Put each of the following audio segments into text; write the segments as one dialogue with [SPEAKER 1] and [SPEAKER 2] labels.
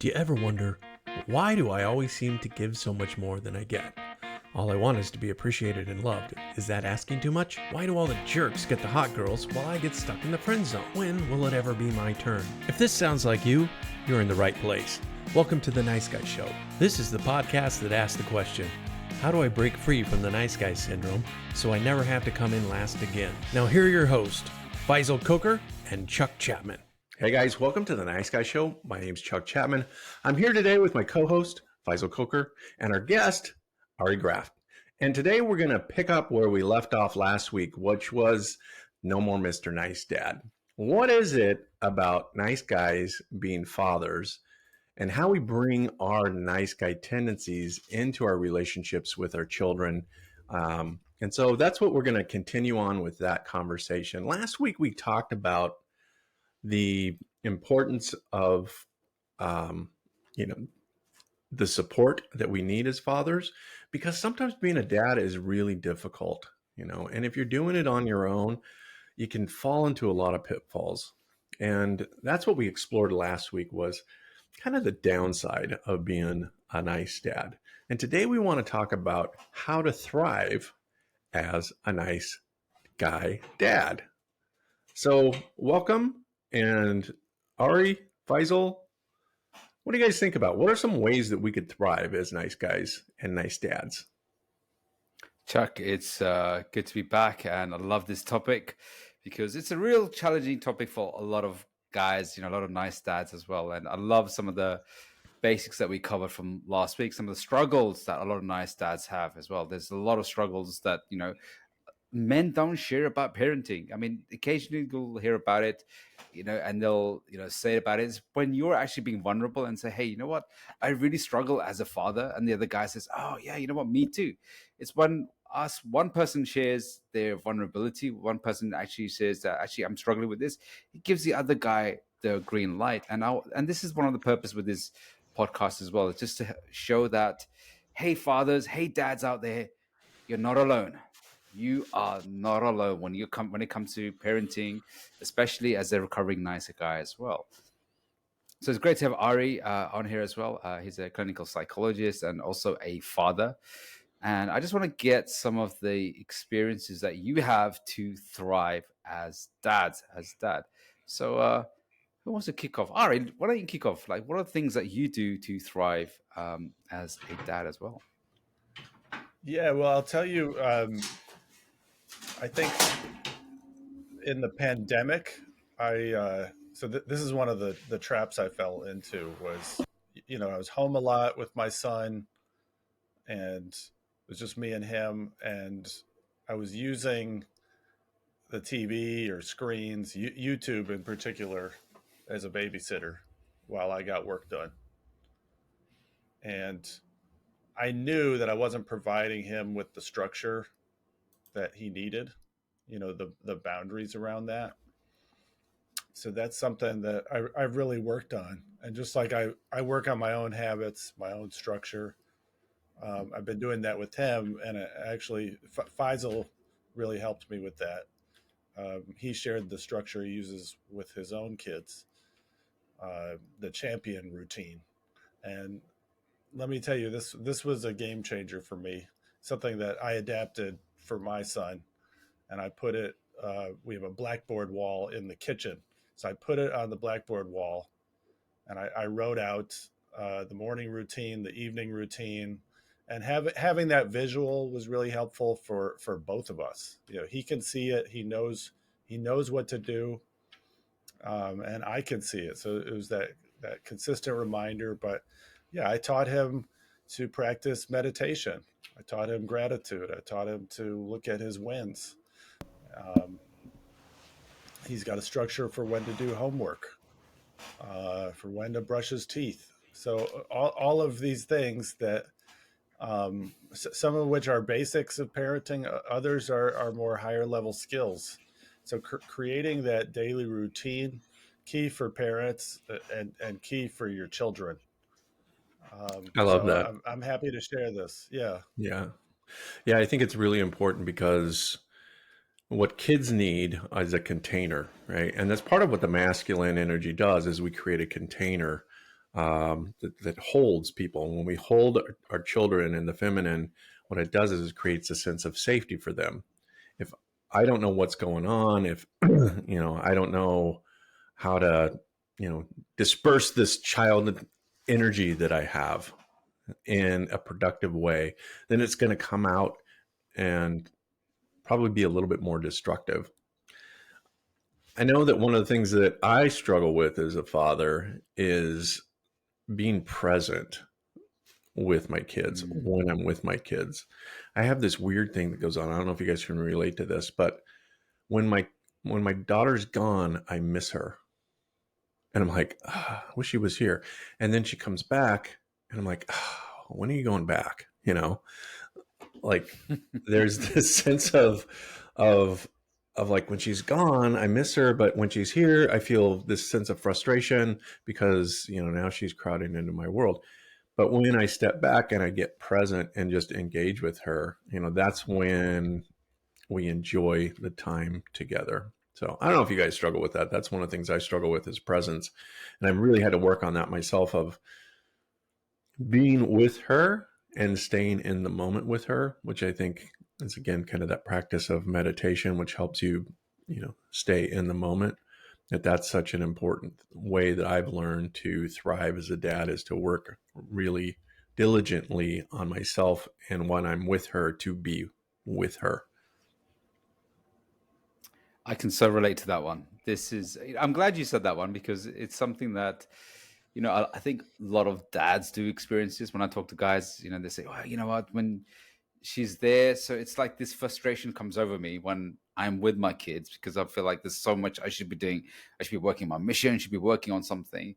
[SPEAKER 1] Do you ever wonder, why do I always seem to give so much more than I get? All I want is to be appreciated and loved. Is that asking too much? Why do all the jerks get the hot girls while I get stuck in the friend zone? When will it ever be my turn? If this sounds like you, you're in the right place. Welcome to The Nice Guy Show. This is the podcast that asks the question, how do I break free from the nice guy syndrome so I never have to come in last again? Now here are your hosts, Faisal Coker and Chuck Chapman. Hey guys, welcome to The Nice Guy Show. My name's Chuck Chapman. I'm here today with my co-host, Faisal Coker, and our guest, Ari Graff. And today we're going to pick up where we left off last week, which was No More Mr. Nice Dad. What is it about nice guys being fathers and how we bring our nice guy tendencies into our relationships with our children? And so that's what we're going to continue on with that conversation. Last week we talked about the importance of, the support that we need as fathers, because sometimes being a dad is really difficult, and if you're doing it on your own, you can fall into a lot of pitfalls. And that's what we explored last week, was kind of the downside of being a nice dad. And today we want to talk about how to thrive as a nice guy dad. So welcome. And Ari, Faisal, what do you guys think about? What are some ways that we could thrive as nice guys and nice dads?
[SPEAKER 2] Chuck, it's good to be back, and I love this topic because it's a real challenging topic for a lot of guys, a lot of nice dads as well. And I love some of the basics that we covered from last week, some of the struggles that a lot of nice dads have as well. There's a lot of struggles that, men don't share about parenting. I mean, occasionally you'll hear about it, and they'll, say about it. It's when you're actually being vulnerable and say, hey, you know what? I really struggle as a father. And the other guy says, oh, yeah, you know what? Me too. It's when one person shares their vulnerability. One person actually says that actually I'm struggling with this. It gives the other guy the green light. And this is one of the purpose with this podcast as well. It's just to show that, hey, fathers, hey, dads out there, you're not alone. You are not alone when it comes to parenting, especially as a recovering nicer guy as well. So it's great to have Ari on here as well. He's a clinical psychologist and also a father. And I just want to get some of the experiences that you have to thrive as dad. So who wants to kick off? Ari, why don't you kick off? Like, what are the things that you do to thrive as a dad as well?
[SPEAKER 3] Yeah, well, I'll tell you, I think in the pandemic, this is one of the traps I fell into was, I was home a lot with my son, and it was just me and him, and I was using the TV or screens, YouTube in particular, as a babysitter while I got work done. And I knew that I wasn't providing him with the structure that he needed, the boundaries around that. So that's something that I've really worked on. And just like I work on my own habits, my own structure, I've been doing that with him. And actually, Faisal really helped me with that. He shared the structure he uses with his own kids, the champion routine. And let me tell you, this was a game changer for me, something that I adapted for my son. And I put it, we have a blackboard wall in the kitchen. So I put it on the blackboard wall, and I wrote out the morning routine, the evening routine, and having that visual was really helpful for both of us. He can see it. He knows what to do. And I can see it. So it was that consistent reminder. But yeah, I taught him to practice meditation. I taught him gratitude. I taught him to look at his wins. He's got a structure for when to do homework, for when to brush his teeth. So all of these things that some of which are basics of parenting, others are more higher level skills. So creating that daily routine, key for parents and key for your children.
[SPEAKER 1] I love that.
[SPEAKER 3] I'm happy to share this. Yeah.
[SPEAKER 1] Yeah, I think it's really important because what kids need is a container, right? And that's part of what the masculine energy does, is we create a container that holds people. And when we hold our children in the feminine, what it does is it creates a sense of safety for them. If I don't know what's going on, if I don't know how to disperse this child energy that I have in a productive way, then it's going to come out and probably be a little bit more destructive. I know that one of the things that I struggle with as a father is being present with my kids when I'm with my kids. I have this weird thing that goes on. I don't know if you guys can relate to this, but when my daughter's gone, I miss her. And I'm like, I wish she was here. And then she comes back and I'm like, when are you going back? Like there's this sense of like when she's gone, I miss her, but when she's here, I feel this sense of frustration because now she's crowding into my world. But when I step back and I get present and just engage with her, that's when we enjoy the time together. So I don't know if you guys struggle with that. That's one of the things I struggle with is presence. And I've really had to work on that myself of being with her and staying in the moment with her, which I think is again kind of that practice of meditation, which helps you, stay in the moment. That's such an important way that I've learned to thrive as a dad is to work really diligently on myself and when I'm with her to be with her.
[SPEAKER 2] I can so relate to that one. I'm glad you said that one because it's something that, I think a lot of dads do experience this. When I talk to guys, they say, well, you know what, when she's there. So it's like this frustration comes over me when I'm with my kids because I feel like there's so much I should be doing. I should be working on my mission, I should be working on something.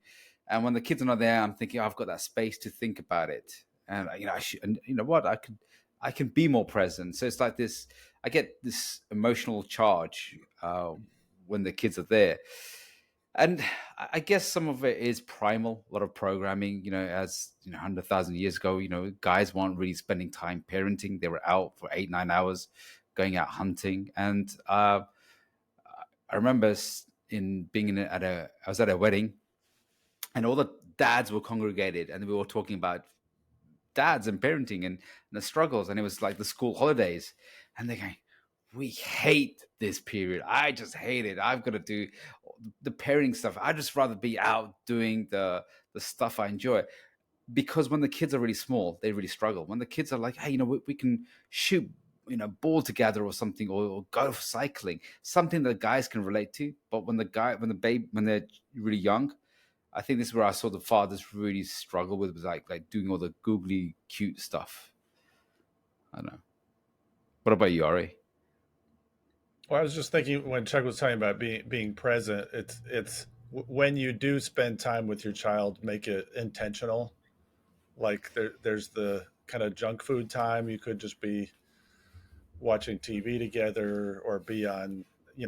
[SPEAKER 2] And when the kids are not there, I'm thinking, I've got that space to think about it. And, I should, and you know what, I can be more present. So it's like this, I get this emotional charge when the kids are there. And I guess some of it is primal, a lot of programming, as 100,000 years ago, guys weren't really spending time parenting. They were out for 8-9 hours going out hunting. And I remember I was at a wedding and all the dads were congregated and we were talking about dads and parenting and the struggles. And it was like the school holidays and they're going, we hate this period. I just hate it. I've got to do the parenting stuff. I'd just rather be out doing the stuff I enjoy. Because when the kids are really small, they really struggle. When the kids are like, hey, we can shoot, ball together or something, or go cycling, something that guys can relate to. But when when they're really young, I think this is where I saw the fathers really struggle with was like doing all the googly cute stuff. I don't know. What about you, Ari?
[SPEAKER 3] Well, I was just thinking when Chuck was talking about being present, it's when you do spend time with your child, make it intentional. Like there's the kind of junk food time. You could just be watching TV together, or be on.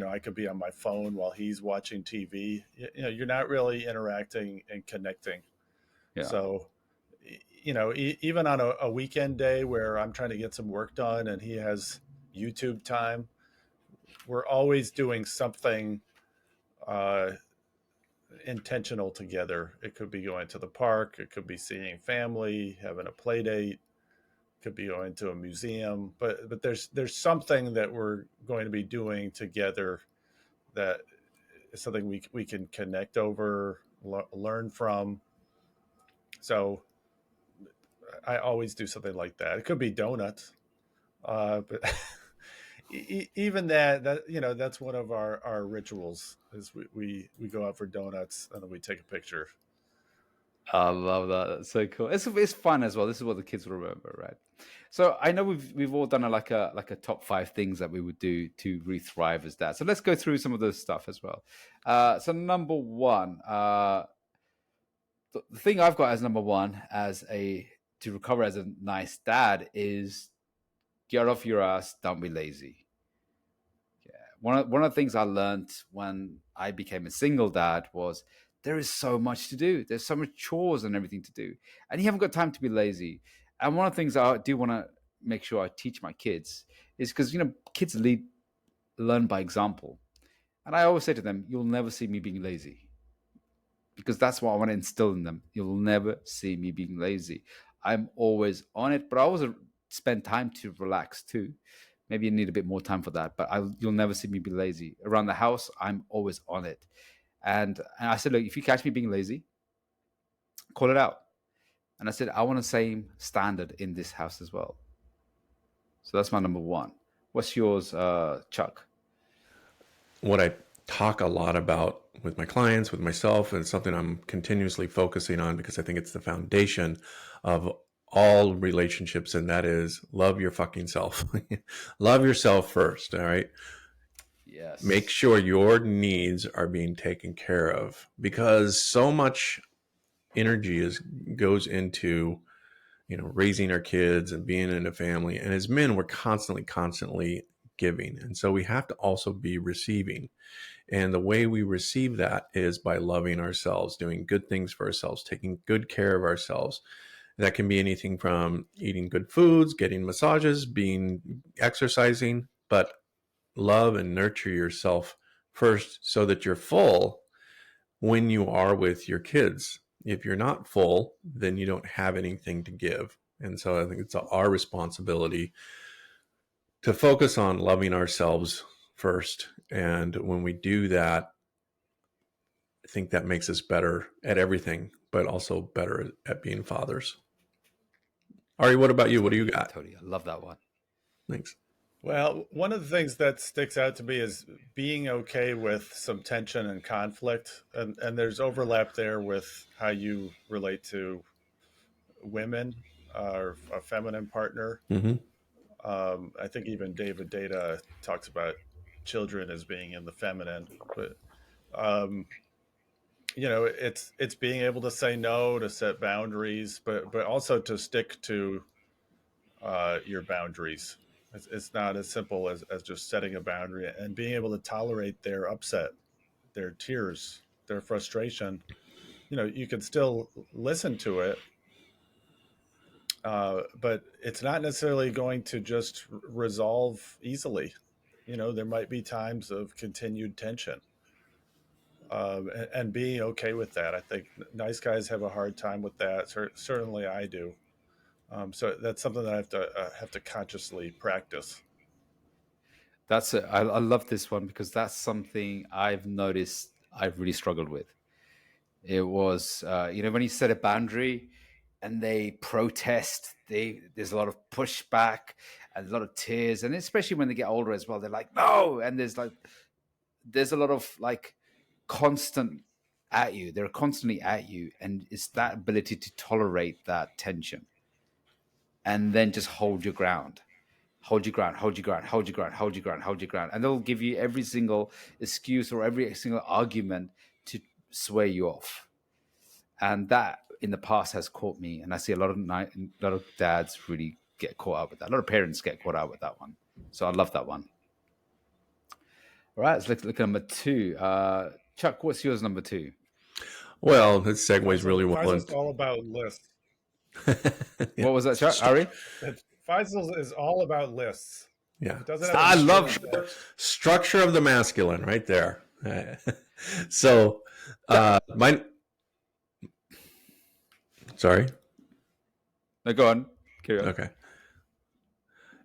[SPEAKER 3] I could be on my phone while he's watching TV. You're not really interacting and connecting.
[SPEAKER 2] Yeah.
[SPEAKER 3] So, even on a weekend day where I'm trying to get some work done and he has YouTube time, we're always doing something uh, intentional together. It could be going to the park, it could be seeing family, having a play date, it could be going to a museum. But there's something that we're going to be doing together that is something we can connect over, learn from. So I always do something like that. It could be donuts, but even that's one of our rituals is we go out for donuts and then we take a picture.
[SPEAKER 2] I love that. That's so cool. It's fun as well. This is what the kids will remember, right? So I know we've all done like a top 5 things that we would do to really thrive as dads. So let's go through some of those stuff as well. So number one, the thing I've got as number one to recover as a nice dad is get off your ass, don't be lazy. One of the things I learned when I became a single dad was there is so much to do. There's so much chores and everything to do, and you haven't got time to be lazy. And one of the things I do want to make sure I teach my kids is because kids learn by example, and I always say to them, "You'll never see me being lazy. because that's what I want to instill in them. You'll never see me being lazy. I'm always on it, but I always spend time to relax too. Maybe you need a bit more time for that, but you'll never see me be lazy. Around the house, I'm always on it. And I said, look, if you catch me being lazy, call it out. And I said, I want the same standard in this house as well. So that's my number one. What's yours, Chuck?
[SPEAKER 1] What I talk a lot about with my clients, with myself, and something I'm continuously focusing on because I think it's the foundation of all relationships, and that is love your fucking self. Love yourself first, all right?
[SPEAKER 2] Yes.
[SPEAKER 1] Make sure your needs are being taken care of, because so much energy goes into raising our kids and being in a family, and as men we're constantly giving, and so we have to also be receiving. And the way we receive that is by loving ourselves, doing good things for ourselves, taking good care of ourselves. That can be anything from eating good foods, getting massages, exercising, but love and nurture yourself first so that you're full when you are with your kids. If you're not full, then you don't have anything to give. And so I think it's our responsibility to focus on loving ourselves first. And when we do that, I think that makes us better at everything, but also better at being fathers. Ari, what about you? What do you got?
[SPEAKER 2] Totally. I love that one.
[SPEAKER 1] Thanks.
[SPEAKER 3] Well, one of the things that sticks out to me is being okay with some tension and conflict. And there's overlap there with how you relate to women or a feminine partner.
[SPEAKER 1] Mm-hmm.
[SPEAKER 3] I think even David Data talks about children as being in the feminine, but um, it's being able to say no, to set boundaries, but also to stick to your boundaries. It's not as simple as just setting a boundary and being able to tolerate their upset, their tears, their frustration. You can still listen to it, but it's not necessarily going to just resolve easily. There might be times of continued tension, and being okay with that. I think nice guys have a hard time with that. Certainly, I do. So that's something that I have to consciously practice.
[SPEAKER 2] That's it. I love this one because that's something I've noticed I've really struggled with. It was, when you set a boundary and they protest, there's a lot of pushback and a lot of tears, and especially when they get older as well, they're like, no, and there's a lot of like constant at you. They're constantly at you, and it's that ability to tolerate that tension and then just hold your ground. Hold your ground, hold your ground, hold your ground, hold your ground, hold your ground. And they'll give you every single excuse or every single argument to sway you off. And that in the past has caught me. And I see a lot of dads really get caught up with that. A lot of parents get caught out with that one. So I love that one. All right, let's look at number two. Chuck, what's yours number two?
[SPEAKER 1] Well, it segues really well.
[SPEAKER 3] Faisal's all about lists.
[SPEAKER 1] Yeah.
[SPEAKER 2] What was that, Chuck? Ari?
[SPEAKER 3] Faisal is all about lists.
[SPEAKER 1] Yeah.
[SPEAKER 3] It doesn't have
[SPEAKER 1] I
[SPEAKER 3] a
[SPEAKER 1] love
[SPEAKER 3] structure.
[SPEAKER 1] structure of the masculine right there. So, sorry.
[SPEAKER 2] No, go on. Carry on.
[SPEAKER 1] Okay.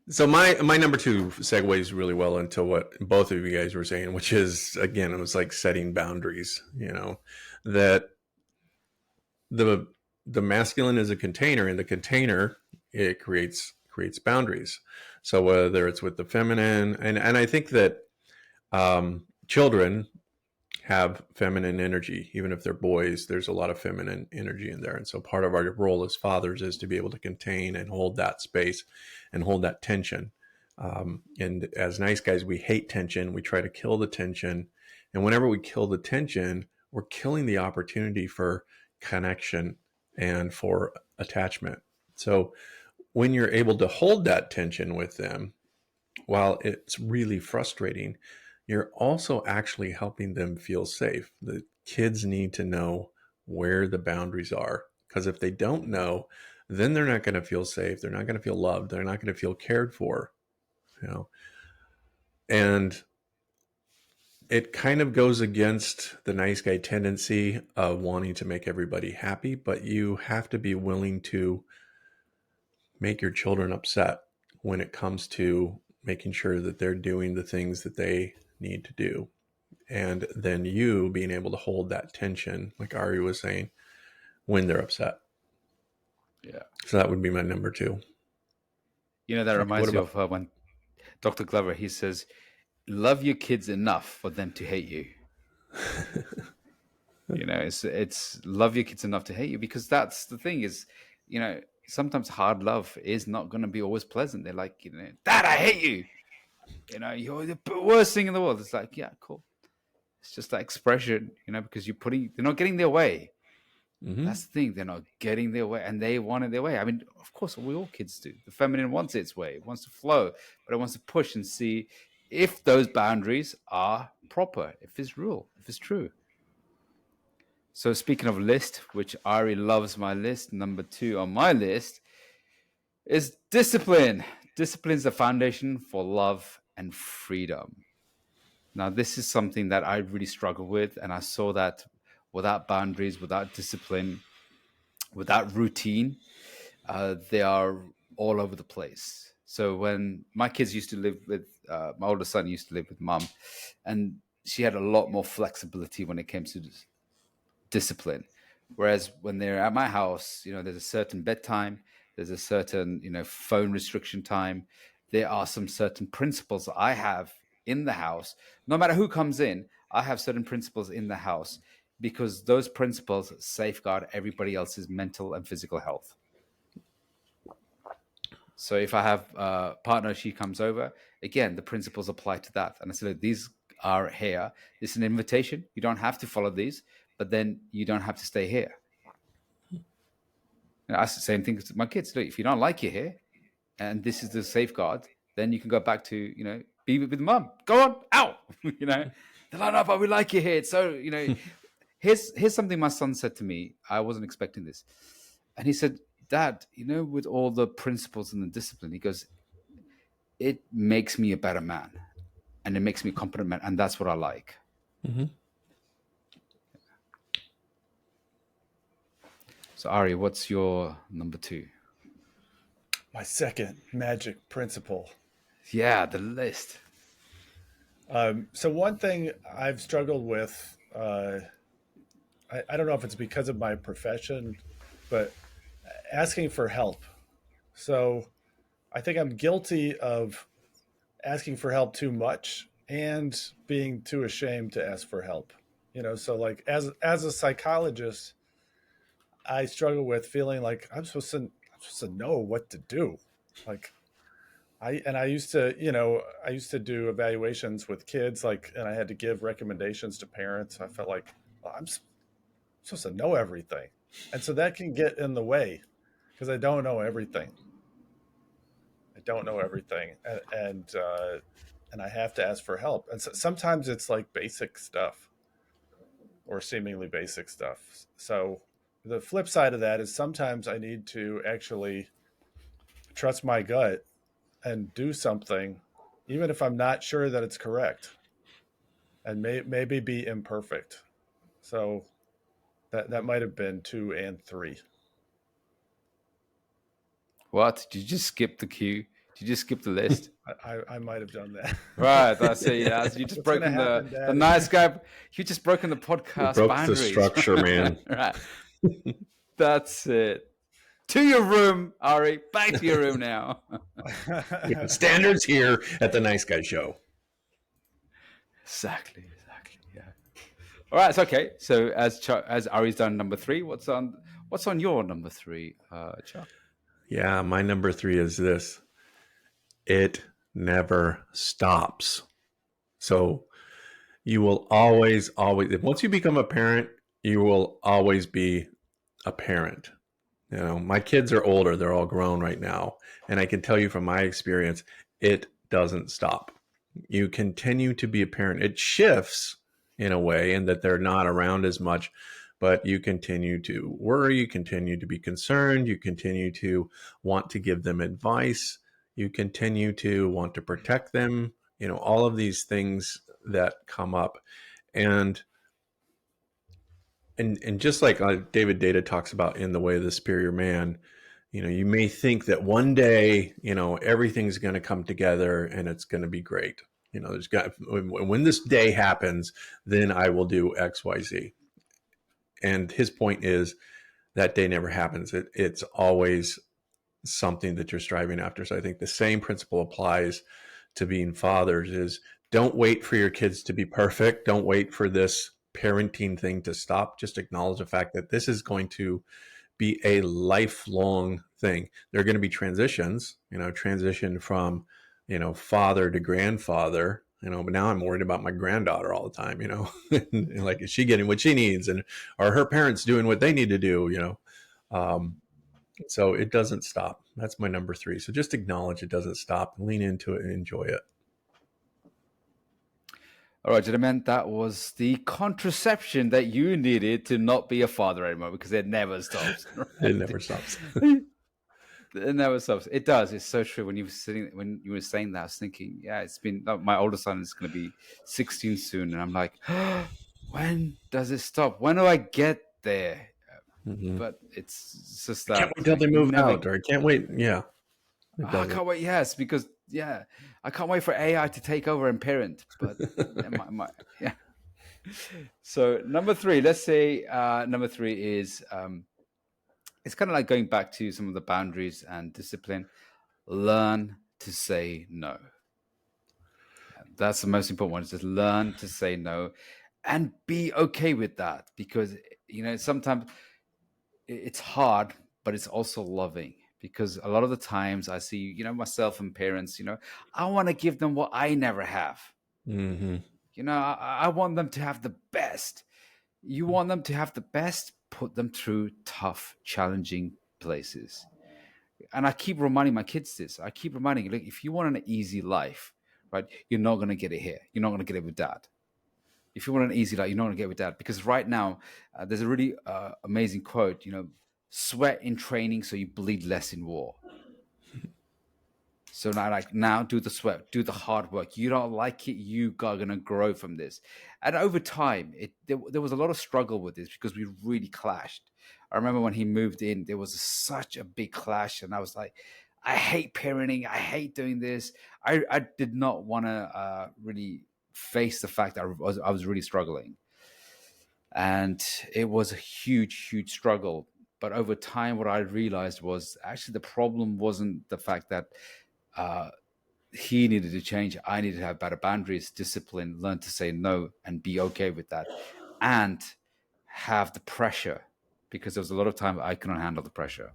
[SPEAKER 1] So my number two segues really well into what both of you guys were saying, which is, again, it was like setting boundaries. That the masculine is a container, and the container, it creates boundaries. So whether it's with the feminine, and I think that children have feminine energy. Even if they're boys, there's a lot of feminine energy in there. And so part of our role as fathers is to be able to contain and hold that space and hold that tension. And as nice guys, we hate tension. We try to kill the tension. And whenever we kill the tension, we're killing the opportunity for connection and for attachment. So when you're able to hold that tension with them, while it's really frustrating, you're also actually helping them feel safe. The kids need to know where the boundaries are, because if they don't know, then they're not going to feel safe. They're not going to feel loved. They're not going to feel cared for. And it kind of goes against the nice guy tendency of wanting to make everybody happy, but you have to be willing to make your children upset when it comes to making sure that they're doing the things that they need to do. And then you being able to hold that tension, like Ari was saying, when they're upset.
[SPEAKER 2] Yeah.
[SPEAKER 1] So that would be my number 2.
[SPEAKER 2] You know, that
[SPEAKER 1] What
[SPEAKER 2] reminds me
[SPEAKER 1] about
[SPEAKER 2] of when Dr. Glover, he says, love your kids enough for them to hate you. You know, it's love your kids enough to hate you, because that's the thing is, you know, sometimes hard love is not going to be always pleasant. They're like, you know, Dad, I hate you. You know, you're the worst thing in the world. It's like, yeah, cool. It's just that expression, you know, because they're not getting their way.
[SPEAKER 1] Mm-hmm.
[SPEAKER 2] That's the thing. They're not getting their way, and they want it their way. I mean, of course, we all kids do. The feminine wants its way. It wants to flow, but it wants to push and see if those boundaries are proper, if it's real, if it's true. So speaking of list, which Ari loves my list, number 2 on my list is discipline. Discipline is the foundation for love and freedom. Now, this is something that I really struggle with, and I saw that without boundaries, without discipline, without routine, they are all over the place. So when my kids used to live with, my older son used to live with mom, and she had a lot more flexibility when it came to discipline. Whereas when they're at my house, you know, there's a certain bedtime, there's a certain, you know, phone restriction time. There are some certain principles that I have in the house. No matter who comes in, I have certain principles in the house, because those principles safeguard everybody else's mental and physical health. So if I have a partner, she comes over, again, the principles apply to that. And I say, look, these are here. This is an invitation. You don't have to follow these, but then you don't have to stay here. And that's the same thing to my kids. Look, if you don't like it here, and this is the safeguard, then you can go back to, you know, be with mom. Go on, out. You know, they're like, no, but we like it here. It's so, you know, here's something my son said to me. I wasn't expecting this. And he said, Dad, you know, with all the principles and the discipline, he goes, it makes me a better man, and it makes me a competent man. And that's what I like.
[SPEAKER 1] Mm-hmm.
[SPEAKER 2] So Ari, what's your number 2?
[SPEAKER 3] My second magic principle.
[SPEAKER 2] Yeah, the list.
[SPEAKER 3] So one thing I've struggled with, I don't know if it's because of my profession, but asking for help. So I think I'm guilty of asking for help too much and being too ashamed to ask for help. You know, so like as a psychologist, I struggle with feeling like I'm supposed to know what to do. Like I used to, you know, I used to do evaluations with kids, like, and I had to give recommendations to parents. I felt like, well, I'm supposed to know everything. And so that can get in the way because I don't know everything. I don't know everything. And I have to ask for help. And so, sometimes it's like basic stuff or seemingly basic stuff. So the flip side of that is sometimes I need to actually trust my gut and do something, even if I'm not sure that it's correct, and maybe be imperfect. So that might have been 2 and 3.
[SPEAKER 2] What? Did you just skip the queue? Did you just skip the list?
[SPEAKER 3] I might have done that.
[SPEAKER 2] Right, that's it. Yeah, you just
[SPEAKER 3] What's
[SPEAKER 2] broken
[SPEAKER 3] gonna happen,
[SPEAKER 2] the
[SPEAKER 3] Daddy?
[SPEAKER 2] nice guy. You just broken the podcast
[SPEAKER 1] broke
[SPEAKER 2] boundaries.
[SPEAKER 1] the structure, man.
[SPEAKER 2] Right, that's it. To your room, Ari. Back to your room now.
[SPEAKER 1] Standards here at the Nice Guy Show.
[SPEAKER 2] Exactly. Yeah. All right. It's okay. So as Ari's done number 3, what's on your number 3, Chuck?
[SPEAKER 1] Yeah, my number 3 is this. It never stops. So you will always, once you become a parent, you will always be a parent. You know, my kids are older. They're all grown right now. And I can tell you from my experience, it doesn't stop. You continue to be a parent. It shifts in a way in that they're not around as much, but you continue to worry, you continue to be concerned, you continue to want to give them advice, you continue to want to protect them. You know, all of these things that come up. And just like David Data talks about in The Way of the Superior Man, you may think that one day, everything's going to come together and it's going to be great. When this day happens, then I will do X, Y, Z. And his point is that day never happens. It's always something that you're striving after. So I think the same principle applies to being fathers: is don't wait for your kids to be perfect. Don't wait for this parenting thing to stop. Just acknowledge the fact that this is going to be a lifelong thing. There are going to be transitions, transition from, father to grandfather, but now I'm worried about my granddaughter all the time, and like, is she getting what she needs? And are her parents doing what they need to do? So it doesn't stop. That's my number 3. So just acknowledge it doesn't stop, lean into it and enjoy it.
[SPEAKER 2] All right, gentlemen, that was the contraception that you needed to not be a father anymore, because it never stops. Right?
[SPEAKER 1] It never stops.
[SPEAKER 2] It never stops. It does. It's so true. When you were saying that, I was thinking, yeah, it's been, my older son is going to be 16 soon, and I'm like, when does it stop? When do I get there?
[SPEAKER 1] Mm-hmm.
[SPEAKER 2] But it's just that
[SPEAKER 1] I can't wait till they move out, or I can't wait. Yeah.
[SPEAKER 2] I can't wait. Yes, because I can't wait for AI to take over and parent. But yeah. So number 3, let's say number 3 is it's kind of like going back to some of the boundaries and discipline. Learn to say no. That's the most important one. Is just learn to say no, and be okay with that, because sometimes it's hard, but it's also loving. Because a lot of the times I see, myself and parents, I want to give them what I never have.
[SPEAKER 1] Mm-hmm.
[SPEAKER 2] I want them to have the best. You want them to have the best, put them through tough, challenging places. And I keep reminding my kids this. I keep reminding you, look, if you want an easy life, right, you're not going to get it here. You're not going to get it with dad. If you want an easy life, you're not going to get it with dad. Because right now, there's a really amazing quote, sweat in training so you bleed less in war. So now do the sweat, do the hard work. You don't like it, you are going to grow from this. And over time, there was a lot of struggle with this, because we really clashed. I remember when he moved in, there was such a big clash, and I was like, I hate parenting. I hate doing this. I did not want to really face the fact that I was really struggling. And it was a huge, huge struggle. But over time, what I realized was actually the problem wasn't the fact that he needed to change. I needed to have better boundaries, discipline, learn to say no, and be okay with that, and have the pressure, because there was a lot of time I couldn't handle the pressure.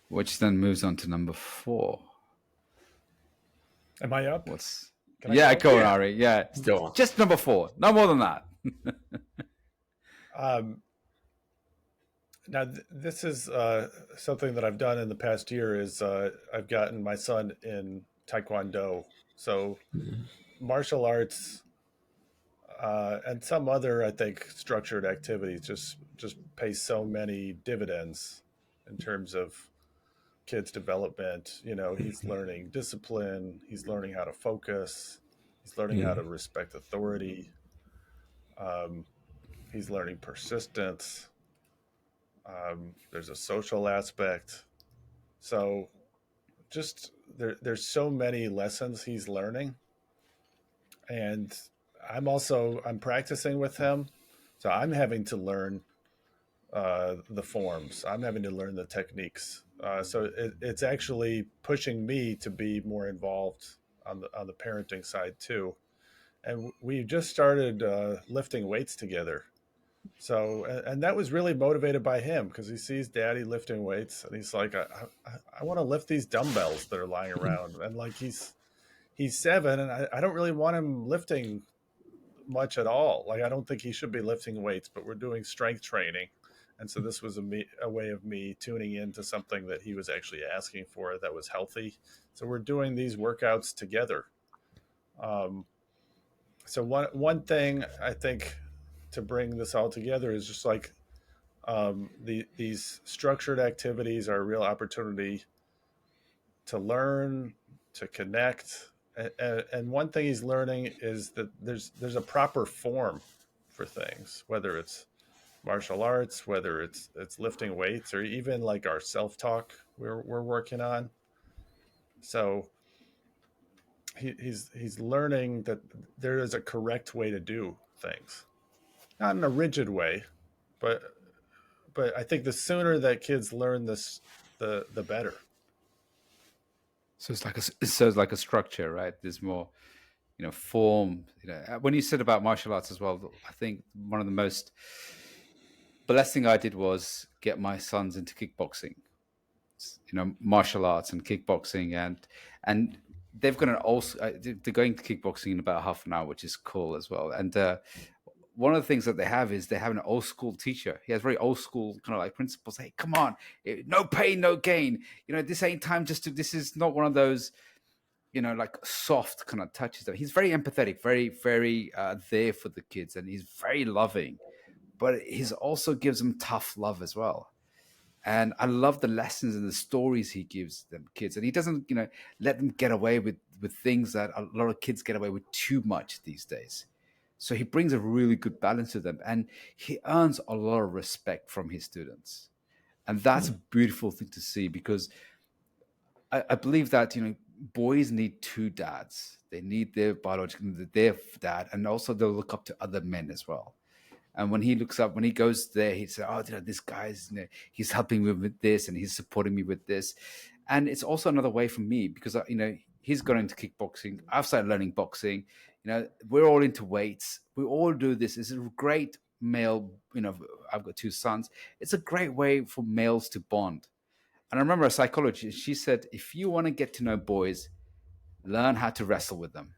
[SPEAKER 2] Which then moves on to number 4.
[SPEAKER 3] Am I up?
[SPEAKER 2] Go on, Ari. Yeah,
[SPEAKER 1] Go on.
[SPEAKER 2] Just number 4, no more than that.
[SPEAKER 3] Now, this is something that I've done in the past year. Is I've gotten my son in Taekwondo, so martial arts and some other, I think, structured activities just pay so many dividends in terms of kids' development. He's learning discipline. He's learning how to focus. He's learning how to respect authority. He's learning persistence. There's a social aspect. So just there's so many lessons he's learning. And I'm practicing with him. So I'm having to learn the forms. I'm having to learn the techniques. So it's actually pushing me to be more involved on the parenting side too. And we just started lifting weights together. So, and that was really motivated by him, because he sees daddy lifting weights and he's like, I want to lift these dumbbells that are lying around. And like, he's 7 and I don't really want him lifting much at all. Like, I don't think he should be lifting weights, but we're doing strength training. And so this was a way of me tuning into something that he was actually asking for that was healthy. So we're doing these workouts together. So one thing I think to bring this all together is just like these structured activities are a real opportunity to learn, to connect. And one thing he's learning is that there's a proper form for things, whether it's martial arts, whether it's lifting weights, or even like our self-talk we're working on. So he's learning that there is a correct way to do things, not in a rigid way, but I think the sooner that kids learn this, the better.
[SPEAKER 2] So it's like a structure, right? There's more, form. When you said about martial arts as well, I think one of the most blessing I did was get my sons into kickboxing. Martial arts and kickboxing, and they've got they're going to kickboxing in about half an hour, which is cool as well. And one of the things that they have is they have an old school teacher. He has very old school kind of like principles. Hey, come on, no pain, no gain. This ain't time this is not one of those, like soft kind of touches. He's very empathetic, very, very there for the kids, and he's very loving, but he's also gives them tough love as well. And I love the lessons and the stories he gives them kids. And he doesn't, let them get away with things that a lot of kids get away with too much these days. So he brings a really good balance to them. And he earns a lot of respect from his students. And that's a beautiful thing to see, because I believe that, boys need two dads. They need their biological, their dad, and also they'll look up to other men as well. And when he looks up, when he goes there, he says, "Oh, this guy's, he's helping me with this, and he's supporting me with this." And it's also another way for me, because he's gone into kickboxing. I've started learning boxing. We're all into weights. We all do this. It's a great male. I've got two sons. It's a great way for males to bond. And I remember a psychologist. She said, if you want to get to know boys, learn how to wrestle with them.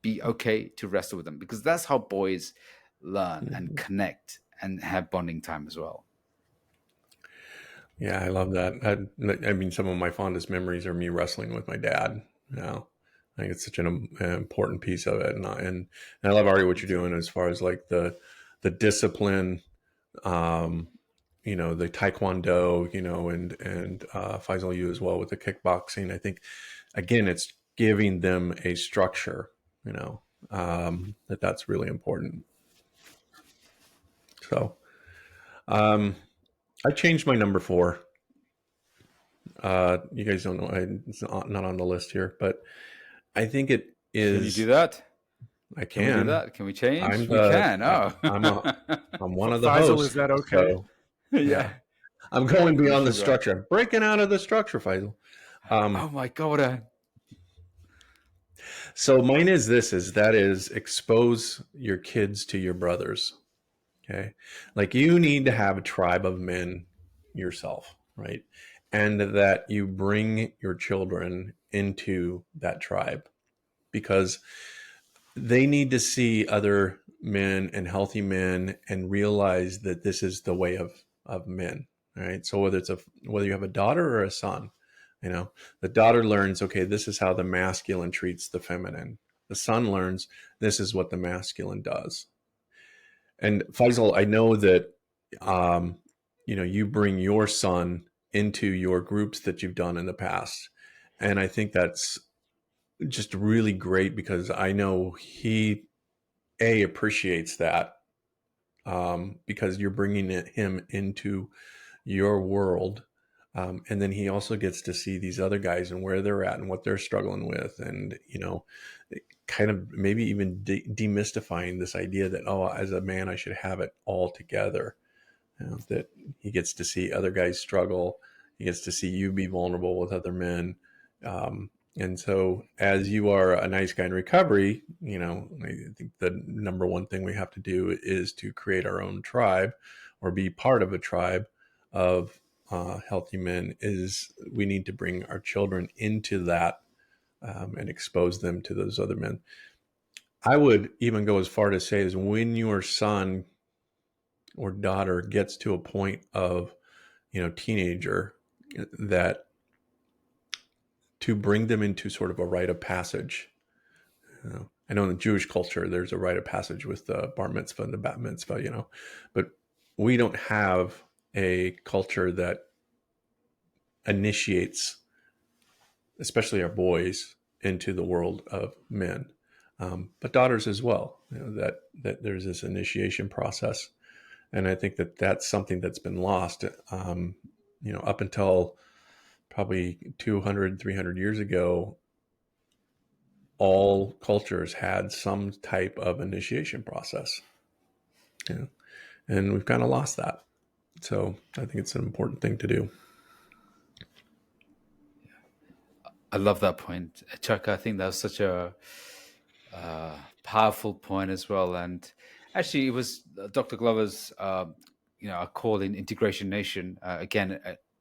[SPEAKER 2] Be okay to wrestle with them, because that's how boys learn and connect and have bonding time as well.
[SPEAKER 1] Yeah, I love that. I mean, some of my fondest memories are me wrestling with my dad. I think it's such an important piece of it, and I love, Ari, what you're doing as far as like the discipline, the taekwondo, and Faisal, you as well with the kickboxing. I think again, it's giving them a structure. That's really important. So, I changed my number 4. You guys don't know, it's not on the list here, but I think it is.
[SPEAKER 2] Can you do that?
[SPEAKER 1] I
[SPEAKER 2] Can we do
[SPEAKER 1] can.
[SPEAKER 2] that? Can we change?
[SPEAKER 1] I'm
[SPEAKER 2] We can. Oh,
[SPEAKER 1] I'm one of the
[SPEAKER 3] Faisal,
[SPEAKER 1] hosts.
[SPEAKER 3] is that okay?
[SPEAKER 1] So,
[SPEAKER 2] yeah.
[SPEAKER 1] I'm going beyond the
[SPEAKER 2] should,
[SPEAKER 1] structure. I'm breaking out of the structure, Faisal.
[SPEAKER 2] Oh my God.
[SPEAKER 1] So mine is that is expose your kids to your brothers. Okay. Like, you need to have a tribe of men yourself, right? And that you bring your children into that tribe, because they need to see other men and healthy men and realize that this is the way of men. Right. So whether you have a daughter or a son, the daughter learns, okay, this is how the masculine treats the feminine. The son learns, this is what the masculine does. And Faisal, I know that you bring your son into your groups that you've done in the past, and I think that's just really great, because I know he appreciates that, because you're bringing him into your world, and then he also gets to see these other guys and where they're at and what they're struggling with, and kind of maybe even demystifying this idea that, oh, as a man I should have it all together. That he gets to see other guys struggle, he gets to see you be vulnerable with other men, and so as you are a nice guy in recovery, I think the number one thing we have to do is to create our own tribe, or be part of a tribe of healthy men. Is we need to bring our children into that, and expose them to those other men. I would even go as far to say, is when your son or daughter gets to a point of, teenager, that to bring them into sort of a rite of passage. I know in the Jewish culture, there's a rite of passage with the bar mitzvah and the bat mitzvah, but we don't have a culture that initiates, especially our boys, into the world of men, but daughters as well. That there's this initiation process, and I think that that's something that's been lost. Up until probably 200, 300 years ago, all cultures had some type of initiation process, and we've kind of lost that. So I think it's an important thing to do.
[SPEAKER 2] I love that point, Chuck. I think that was such a powerful point as well. And actually, it was Dr. Glover's, a call in Integration Nation. Again,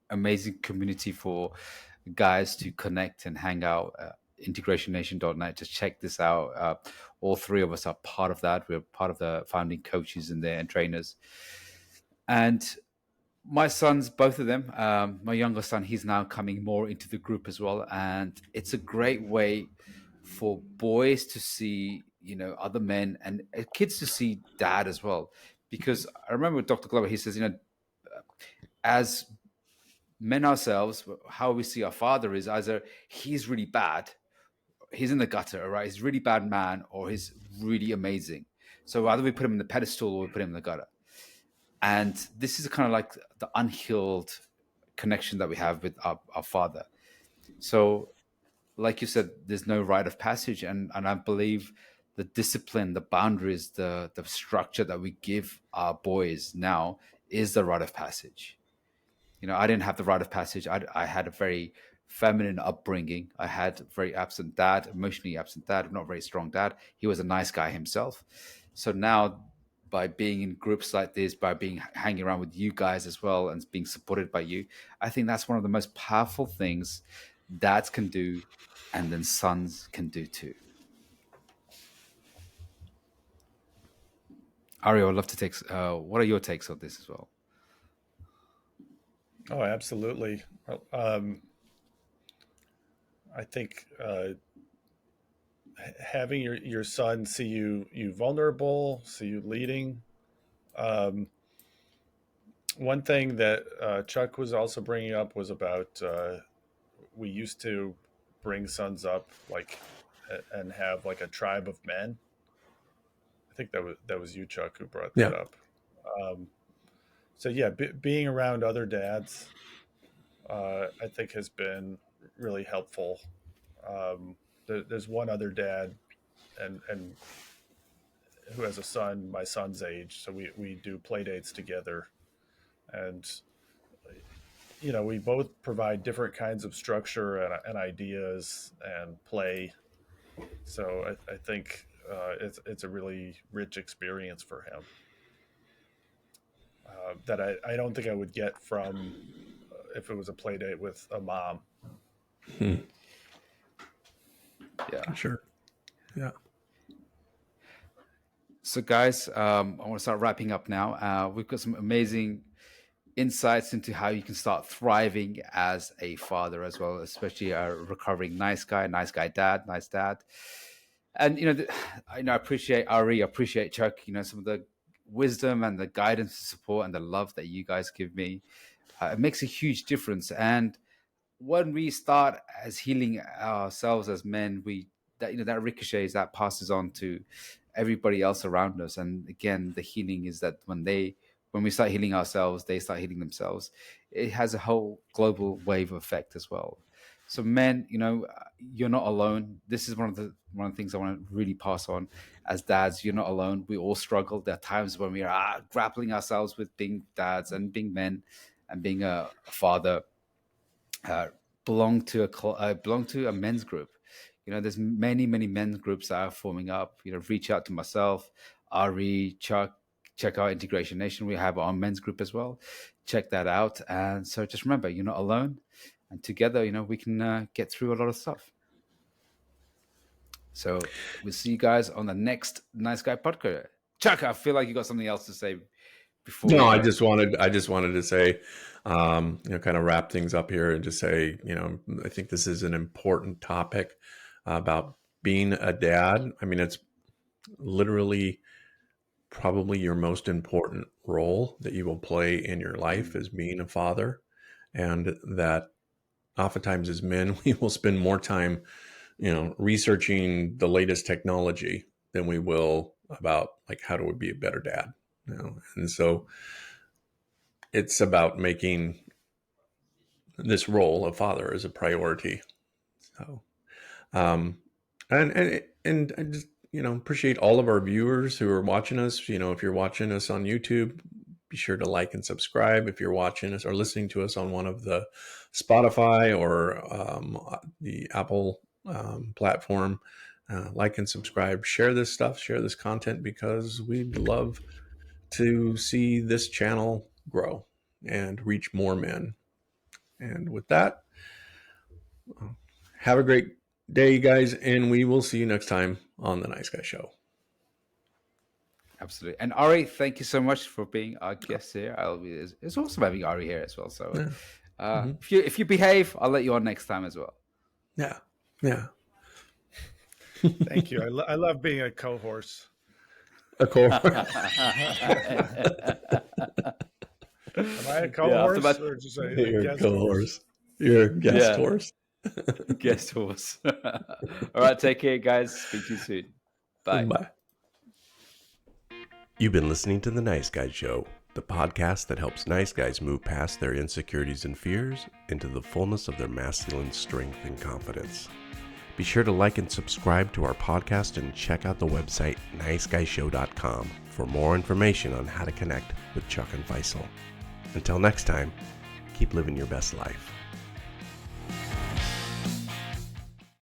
[SPEAKER 2] amazing community for guys to connect and hang out. IntegrationNation.net. Just check this out. All three of us are part of that. We're part of the founding coaches in there and trainers. And my sons, both of them, my younger son, he's now coming more into the group as well. And it's a great way for boys to see, other men, and kids to see dad as well. Because I remember with Dr. Glover, he says, as men ourselves, how we see our father is either he's really bad, he's in the gutter, right? He's a really bad man, or he's really amazing. So either we put him in the pedestal or we put him in the gutter. And this is kind of like the unhealed connection that we have with our father. So, like you said, there's no rite of passage. And I believe the discipline, the boundaries, the structure that we give our boys now is the rite of passage. I didn't have the rite of passage. I had a very feminine upbringing. I had a very absent dad, emotionally absent dad, not very strong dad. He was a nice guy himself. So now, by being in groups like this, by hanging around with you guys as well and being supported by you, I think that's one of the most powerful things dads can do, and then sons can do too. Ari, I'd love to take, what are your takes on this as well?
[SPEAKER 3] Oh, absolutely. I think having your son see you vulnerable, see you leading. One thing that Chuck was also bringing up was about we used to bring sons up and have like a tribe of men. I think that was you, Chuck, who brought that up. So yeah, being around other dads, I think has been really helpful. There's one other dad, and who has a son my son's age, so we do play dates together, and we both provide different kinds of structure and ideas and play. So I think it's a really rich experience for him that I don't think I would get from if it was a play date with a mom.
[SPEAKER 2] Yeah,
[SPEAKER 1] sure. Yeah.
[SPEAKER 2] So guys, I want to start wrapping up now. We've got some amazing insights into how you can start thriving as a father as well, especially a recovering nice guy dad, nice dad. And I appreciate Ari, I appreciate Chuck, some of the wisdom and the guidance, the support, and the love that you guys give me. It makes a huge difference. And when we start as healing ourselves as men, that ricochets, that passes on to everybody else around us. And again, the healing is that when we start healing ourselves, they start healing themselves. It has a whole global wave effect as well. So men, you're not alone. This is one of the things I want to really pass on. As dads, you're not alone. We all struggle. There are times when we are grappling ourselves with being dads and being men and being a father. Belong to a men's group. There's many men's groups that are forming up. Reach out to myself, Ari, Chuck. Check out Integration Nation. We have our men's group as well. Check that out. And so just remember, you're not alone. And together, we can get through a lot of stuff. So we'll see you guys on the next Nice Guy podcast. Chuck, I feel like you got something else to say before.
[SPEAKER 1] No, I just wanted to say, kind of wrap things up here and just say, I think this is an important topic about being a dad. I mean, it's literally probably your most important role that you will play in your life as being a father. And that oftentimes as men, we will spend more time researching the latest technology than we will about like how do we be a better dad. And so it's about making this role of father as a priority. So and I just appreciate all of our viewers who are watching us. If you're watching us on YouTube, be sure to like and subscribe. If you're watching us or listening to us on one of the Spotify or the Apple platform, like and subscribe. Share this stuff. Share this content, because we'd love to see this channel grow and reach more men. And with that, have a great day, guys, and we will see you next time on The Nice Guy Show.
[SPEAKER 2] Absolutely. And Ari, thank you so much for being our guest here. It's awesome having Ari here as well. So if you behave, I'll let you on next time as well.
[SPEAKER 1] Yeah.
[SPEAKER 3] Thank you. I love being a co-horse.
[SPEAKER 1] A co-horse.
[SPEAKER 3] Am I a co-horse or just a guest horse?
[SPEAKER 1] You're a guest horse.
[SPEAKER 2] Guest horse. All right, take care, guys. Speak to you soon. Bye.
[SPEAKER 1] Bye. You've been listening to The Nice Guy Show, the podcast that helps nice guys move past their insecurities and fears into the fullness of their masculine strength and confidence. Be sure to like and subscribe to our podcast and check out the website niceguyshow.com for more information on how to connect with Chuck and Faisal. Until next time, keep living your best life.